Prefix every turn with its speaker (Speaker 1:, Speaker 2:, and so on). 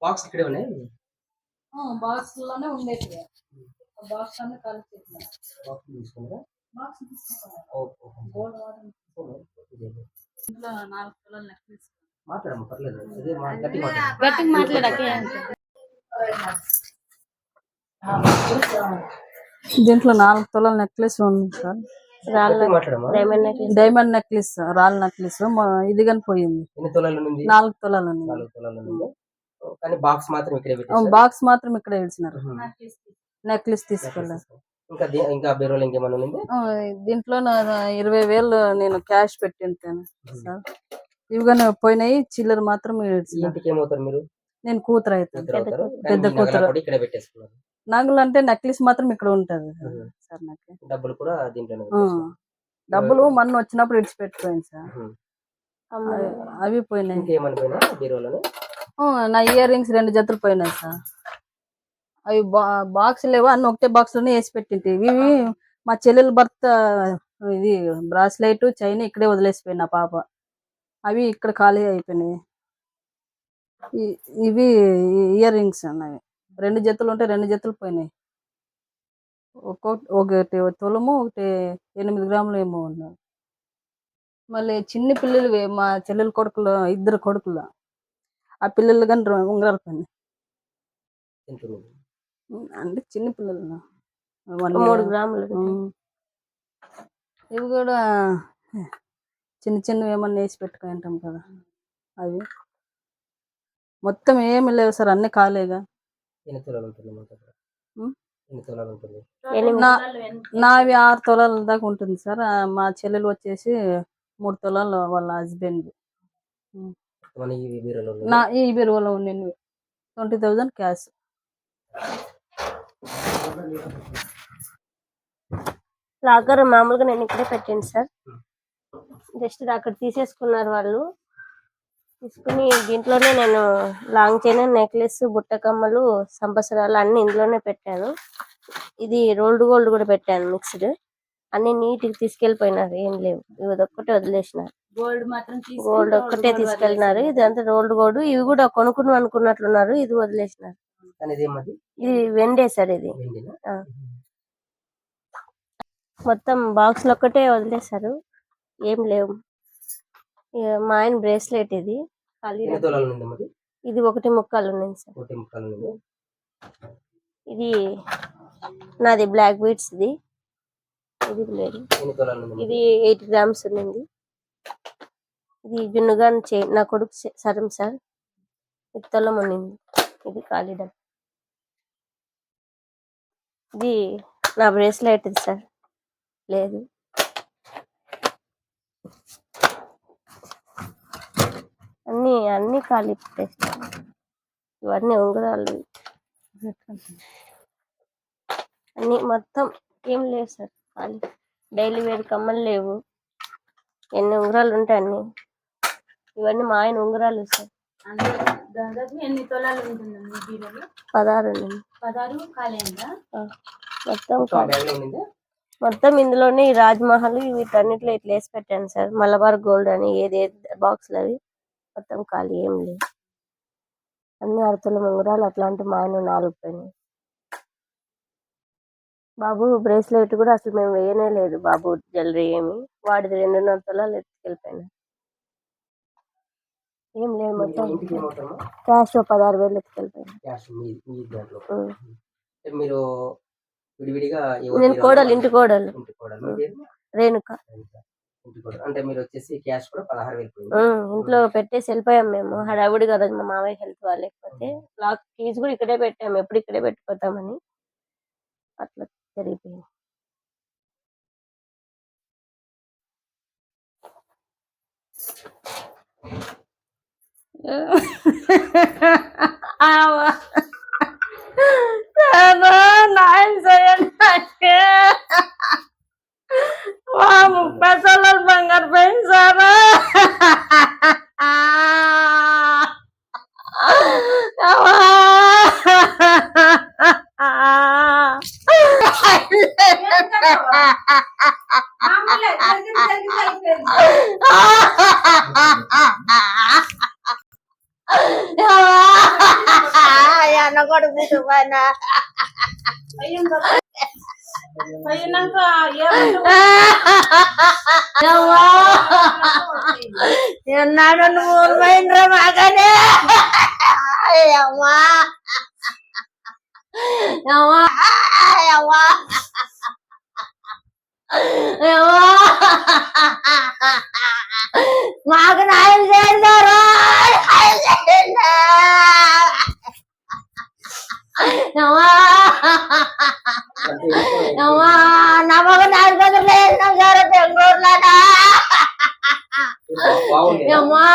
Speaker 1: Box ఇక్కడే ఉన్నాయి.
Speaker 2: Box లోనే ఉండేది. బాక్స్ అన్ని కలిపి
Speaker 1: తీసుకున్నారా?
Speaker 2: బాక్స్ ఇంట్లో 4 తులాల నెక్లెస్.
Speaker 1: మాట్లాడమ్మా, పర్లేదు.
Speaker 2: గట్టిగా మాట్లాడక. దీంట్లో 4 తులాల నెక్లెస్ ఉంది సార్. డైమండ్ నెక్లెస్, రాళ్ళ నెక్లెస్. ఇది కానీ పోయింది. 4 తులాలు ఉంది.
Speaker 1: కానీ బాక్స్ మాత్రం ఇక్కడే పెట్టేశారు.
Speaker 2: బాక్స్ మాత్రం ఇక్కడే ఇచ్చినారు. నెక్లెస్ తీసుకెళ్ళారు.
Speaker 1: ఇంకా బీరువాలో ఇంకేమన్నా ఉంది?
Speaker 2: దీంట్లో 20,000 నేను క్యాష్ పెట్టింటాను సార్. ఇవిగానే పోయినాయి. చిల్లర మాత్రం
Speaker 1: ఏమవుతారు మీరు?
Speaker 2: నేను కూతురు అవుతాను, పెద్ద కూతురు.
Speaker 1: ఇక్కడ పెట్టేసుకున్నారు.
Speaker 2: నగలు అంటే నెక్లెస్ మాత్రం ఇక్కడ ఉంటది సార్. నాకు
Speaker 1: డబ్బులు కూడా దీంట్లో.
Speaker 2: డబ్బులు మొన్న వచ్చినప్పుడు ఇడిచిపెట్టుకోండి సార్. అవి పోయినాయి. నా ఇయర్ రింగ్స్ 2 జతలు పోయినాయి సార్. అవి బాక్స్ లేవు, అన్ని ఒకటే బాక్స్ లోనే వేసి పెట్టింటి. ఇవి మా చెల్లెల భర్త ఇది బ్రాస్లైట్ చైన్ ఇక్కడే వదిలేసిపోయిన పాప. అవి ఇక్కడ ఖాళీ అయిపోయినాయి. ఇవి ఇయర్ రింగ్స్ అన్నవి 2 జతలు ఉంటే 2 జతలు పోయినాయి. ఒకటి తులము, ఒకటి 8 గ్రాములు ఏమో ఉన్నాయి. మళ్ళీ చిన్న పిల్లలు, మా చెల్లెల కొడుకులు 2 కొడుకులు, ఆ పిల్లలు కానీ ఉంగరాలు పోయినాయి. అంటే చిన్న పిల్లలు 3 గ్రాములు. ఇవి కూడా చిన్న చిన్నవి ఏమన్నా వేసి పెట్టుకుంటాం కదా, అవి మొత్తం ఏమి లేవు సార్. అన్ని ఖాళీగా. నావి 6 తులాల దాకా ఉంటుంది సార్. మా చెల్లెలు వచ్చేసి 3 తులాలు వాళ్ళ హస్బెండ్. ఈ బీరువాలో ఉండి 20,000 క్యాష్.
Speaker 3: లాకర్ మామూలుగా నేను ఇక్కడే పెట్టండి సార్. జస్ట్ అక్కడ తీసేసుకున్నారు వాళ్ళు. తీసుకుని దీంట్లోనే నేను లాంగ్ చైన్, నెక్లెస్, బుట్టకమ్మలు, సంవత్సరాలు అన్ని ఇందులోనే పెట్టాను. ఇది రోల్డ్ గోల్డ్ కూడా పెట్టాను మిక్స్డ్. అన్ని నీట్ గా తీసుకెళ్లిపోయినారు. ఏం లేవు, ఇది ఒక్కటే వదిలేసినారు. గోల్డ్ ఒక్కటే తీసుకెళ్ళినారు. ఇదంతా రోల్డ్ గోల్డ్. ఇవి కూడా కొనుక్కుని అనుకున్నట్లున్నారు. ఇది వదిలేసినారు. ఇది వెండే సార్. ఇది మొత్తం బాక్స్ లో ఒక్కటే వదిలేశారు. ఏం లేవు. మా ఆయన బ్రేస్లెట్ ఇది. ఇది 1.25 ఉంది సార్. ఇది నాది బ్లాక్ బీడ్స్. ఇది లేదు. ఇది 8 గ్రామ్స్ ఉంది. ఇది జున్నుగాన్ చైన్, నా కొడుకు సరం సార్. ఇది తొలం ఉన్నింది. ఇది కాలిడం. ఇది నా బ్రేస్లెట్ ఇది సార్. లేదు. అన్ని ఖాళీ పెట్టేస్తాను. ఇవన్నీ ఉంగరాలు అన్ని మొత్తం ఏం లేవు సార్. ఖాళీ. డైలీ వేర్ కమ్మలు లేవు. ఎన్ని ఉంగరాలు ఉంటాయి అన్ని. ఇవన్నీ మా ఆయన ఉంగరాలు సార్.
Speaker 2: ఎన్ని తులాలు ఉంటుంది?
Speaker 3: 16
Speaker 2: ఖాళీ.
Speaker 3: మొత్తం ఇందులోనే ఈ రాజ్మహల్ వీటన్నిటిలో ఇట్లా వేసి పెట్టాను సార్. మలబార్ గోల్డ్ అని ఏది బాక్సులు అవి మొత్తం ఖాళీ. ఏం లేవు. అన్ని 6 తులం ఉంగరాలు అట్లాంటి మా ఆయన 4 పోయినాయి. బాబు బ్రేస్లెట్ కూడా అసలు మేము వేయనే లేదు. బాబు జ్యువెలరీ ఏమి వాడిది 2.5 తులాలు ఎత్తుకెళ్ళిపోయినా. ఏం లేదు. మొత్తం క్యాష్ 16,000 ఎత్తుకెళ్ళిపోయినా. నేను కోడలు, ఇంటి కోడలు రేణుక.
Speaker 1: అంటే మీరు వచ్చేసి క్యాష్ కూడా 16,000
Speaker 3: ఇంట్లో పెట్టేసి వెళ్ళిపోయాం మేము. హడావుడి కదా మా మామయ్య హెల్త్ బాగాలేకపోతే. లాక్ కీస్ కూడా ఇక్కడే పెట్టాము. ఎప్పుడు ఇక్కడే పెట్టుకోతామని అట్లా జరిగిపోయింది.
Speaker 2: మా 30 తులాల బంగారు పోయింది సార్.
Speaker 3: కొడుకు తీసుకుపోయినా ఎన్నాడు నువ్వు పోయినరా మాకనే అమ్మా అమ్మా అమ్మా మాకు నాయం చేశారు నా మగ నాలుగు గదులు వేసినాం సార్ బెంగళూరులోనా
Speaker 1: బాగుంది
Speaker 3: అమ్మా